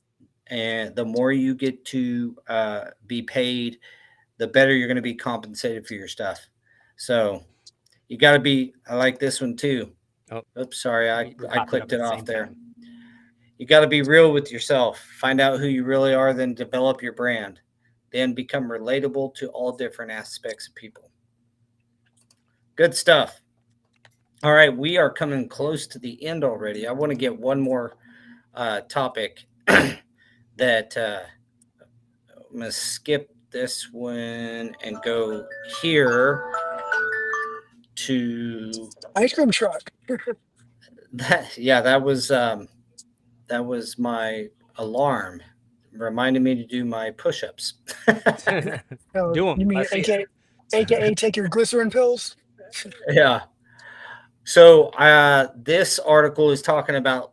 and the more you get to be paid, the better you're going to be compensated for your stuff. So you got to be, I like this one too. Oh, Oops, sorry, we I popped it up clicked at it the off same there. time. You got to be real with yourself. Find out who you really are, then develop your brand. Then become relatable to all different aspects of people. Good stuff. All right, we are coming close to the end already. I want to get one more topic that I'm going to skip this one and go here to Ice cream truck. that. Yeah, that was my alarm reminding me to do my push-ups. Oh, Do you them. mean I see it. AKA take your glycerin pills? Yeah. So this article is talking about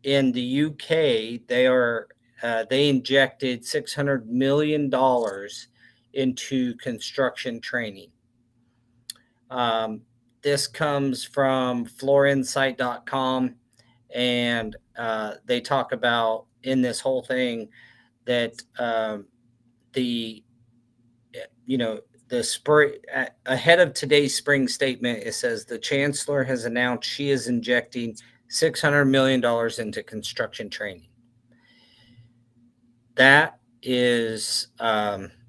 in the UK, they injected $600 million into construction training. This comes from floorinsight.com, and they talk about in this whole thing that the the spring ahead of today's spring statement, it says the chancellor has announced she is injecting $600 million into construction training. That is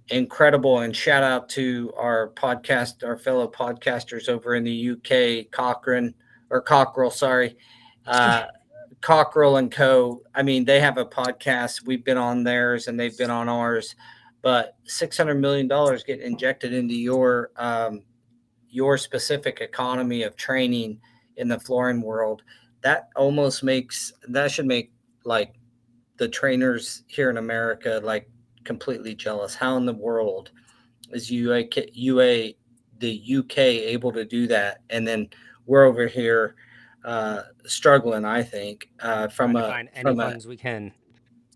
incredible. And shout out to our fellow podcasters over in the UK, Cockrell, sorry. Cockrell and Co. I mean, they have a podcast. We've been on theirs and they've been on ours. But $600 million getting injected into your specific economy of training in the flooring world, that should make like the trainers here in America like completely jealous. How in the world is the UK able to do that? And then we're over here struggling, I think, Trying to find any funds we can.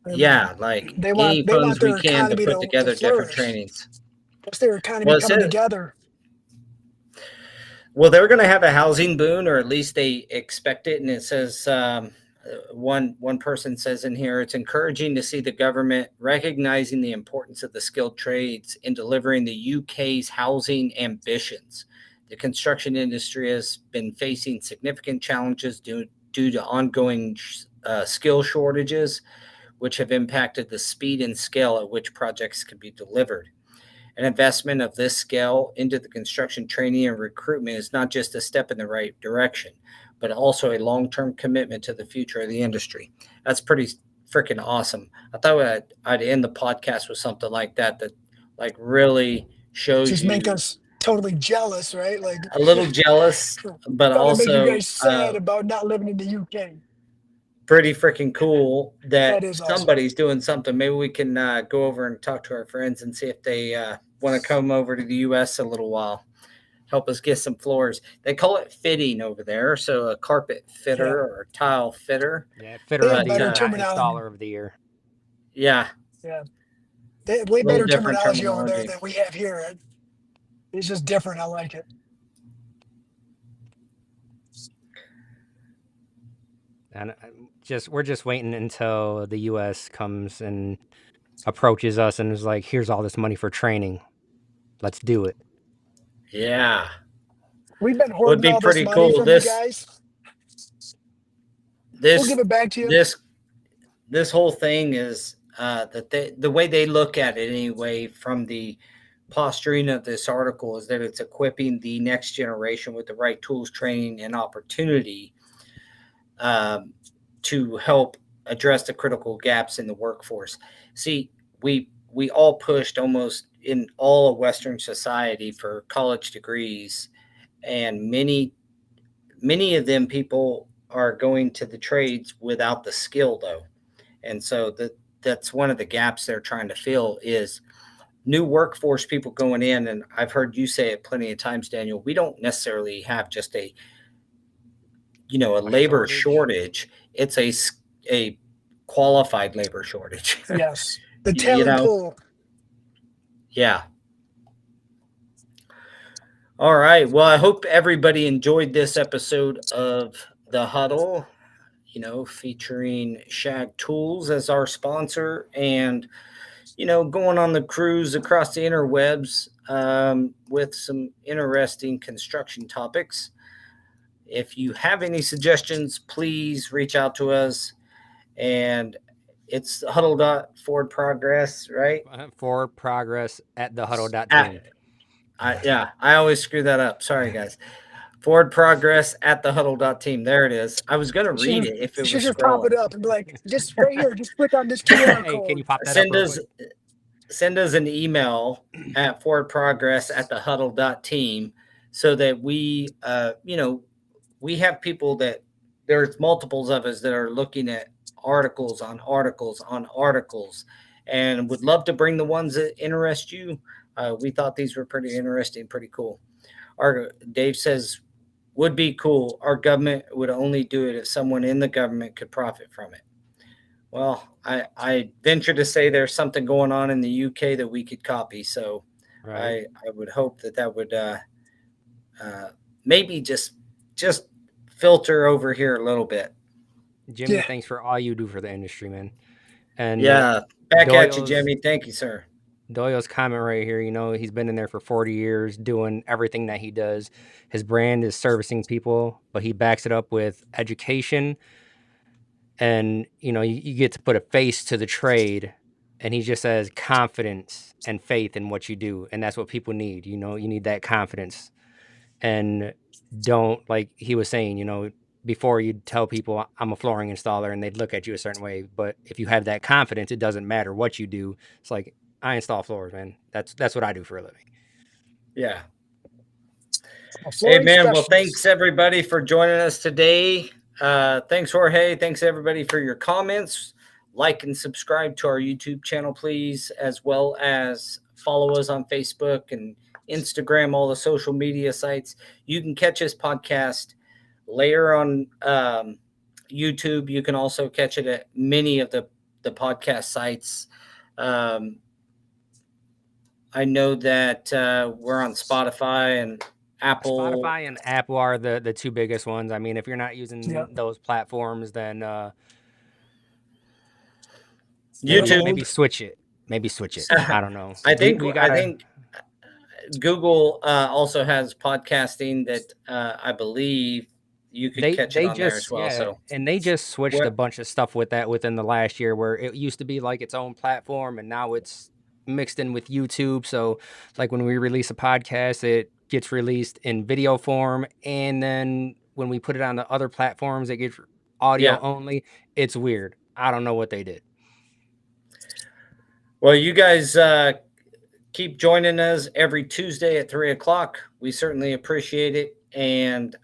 like They any want funds we their can to economy put to together different flourish. trainings. What's their economy Well, it coming says together? Well, they're going to have a housing boom, or at least they expect it. And it says one person says in here, it's encouraging to see the government recognizing the importance of the skilled trades in delivering the UK's housing ambitions. The construction industry has been facing significant challenges due to ongoing skill shortages, which have impacted the speed and scale at which projects can be delivered. An investment of this scale into the construction training and recruitment is not just a step in the right direction, but also a long-term commitment to the future of the industry. That's pretty freaking awesome. I thought I'd end the podcast with something like that like really shows Just you make us totally jealous, right? Like a little jealous, but probably make you also guys sad about not living in the UK. pretty freaking cool that That is awesome. somebody's doing something. Maybe we can go over and talk to our friends and see if they want to come over to the US a little while, help us get some floors. They call it fitting over there, so a carpet fitter or a tile fitter. Yeah, fitter They of have the year, better not terminology. installer of the year. Yeah, They have way little better different terminology over there terminology. than we have here. It's just different. I like it. And we're just waiting until the U.S. comes and approaches us and is like, "Here's all this money for training. Let's do it." Yeah, We've been would hoarding be all this pretty money cool. from you guys. We'll give it back to you. This whole thing is that the way they look at it anyway, from the posturing of this article, is that it's equipping the next generation with the right tools, training, and opportunity to help address the critical gaps in the workforce. See, we all pushed almost in all of Western society for college degrees, and many of them people are going to the trades without the skill though. And so that's one of the gaps they're trying to fill is new workforce people going in. And I've heard you say it plenty of times, Daniel, we don't necessarily have just a labor shortage. It's a qualified labor shortage. Yes. The talent pool. Yeah. All right. Well, I hope everybody enjoyed this episode of The Huddle, featuring Shag Tools as our sponsor and, going on the cruise across the interwebs with some interesting construction topics. If you have any suggestions, please reach out to us. And it's huddle.forwardprogress, right? Forward at thehuddle.team. I always screw that up. Sorry, guys. Forward progress at thehuddle.team. There it is. I was going to read it if it was just pop it up and be like, just right here, just click on this QR code. Hey, can you pop that up? Send us an email at forwardprogress at thehuddle.team so that we, we have people that there's multiples of us that are looking at articles on articles on articles and would love to bring the ones that interest you. We thought these were pretty interesting, pretty cool. Dave says, would be cool. Our government would only do it if someone in the government could profit from it. Well, I venture to say there's something going on in the UK that we could copy. So right. I would hope that would maybe just filter over here a little bit. Jimmy, thanks for all you do for the industry, man. And back at you, Jimmy. Thank you, sir. Doyle's comment right here, he's been in there for 40 years doing everything that he does. His brand is servicing people, but he backs it up with education. And, you get to put a face to the trade. And he just says confidence and faith in what you do. And that's what people need. You need that confidence. And don't, like he was saying, before you'd tell people I'm a flooring installer and they'd look at you a certain way. But if you have that confidence, it doesn't matter what you do. It's like, I install floors, man. That's what I do for a living. Yeah. Hey, man. Well, thanks everybody for joining us today. Thanks, Jorge. Thanks everybody for your comments. Like and subscribe to our YouTube channel, please, as well as follow us on Facebook and Instagram, all the social media sites. You can catch this podcast later on YouTube. You can also catch it at many of the podcast sites. I know that we're on Spotify Apple. Spotify and Apple are the two biggest ones. I mean, if you're not using those platforms, then YouTube. Maybe switch it. I don't know. I think Google also has podcasting that I believe you could catch it on there as well. So, and they just switched a bunch of stuff with that within the last year, where it used to be like its own platform, and now it's mixed in with YouTube. So, like when we release a podcast, it gets released in video form, and then when we put it on the other platforms, it gets audio only. It's weird. I don't know what they did. Well, you guys keep joining us every Tuesday at 3:00. We certainly appreciate it. And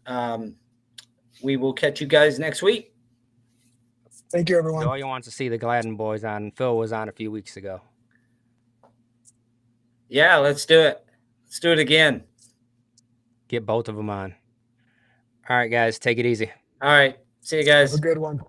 we will catch you guys next week. Thank you, everyone. Joey wants to see the Gladden boys on. Phil was on a few weeks ago. Yeah, let's do it. Let's do it again. Get both of them on. All right, guys. Take it easy. All right. See you guys. Have a good one.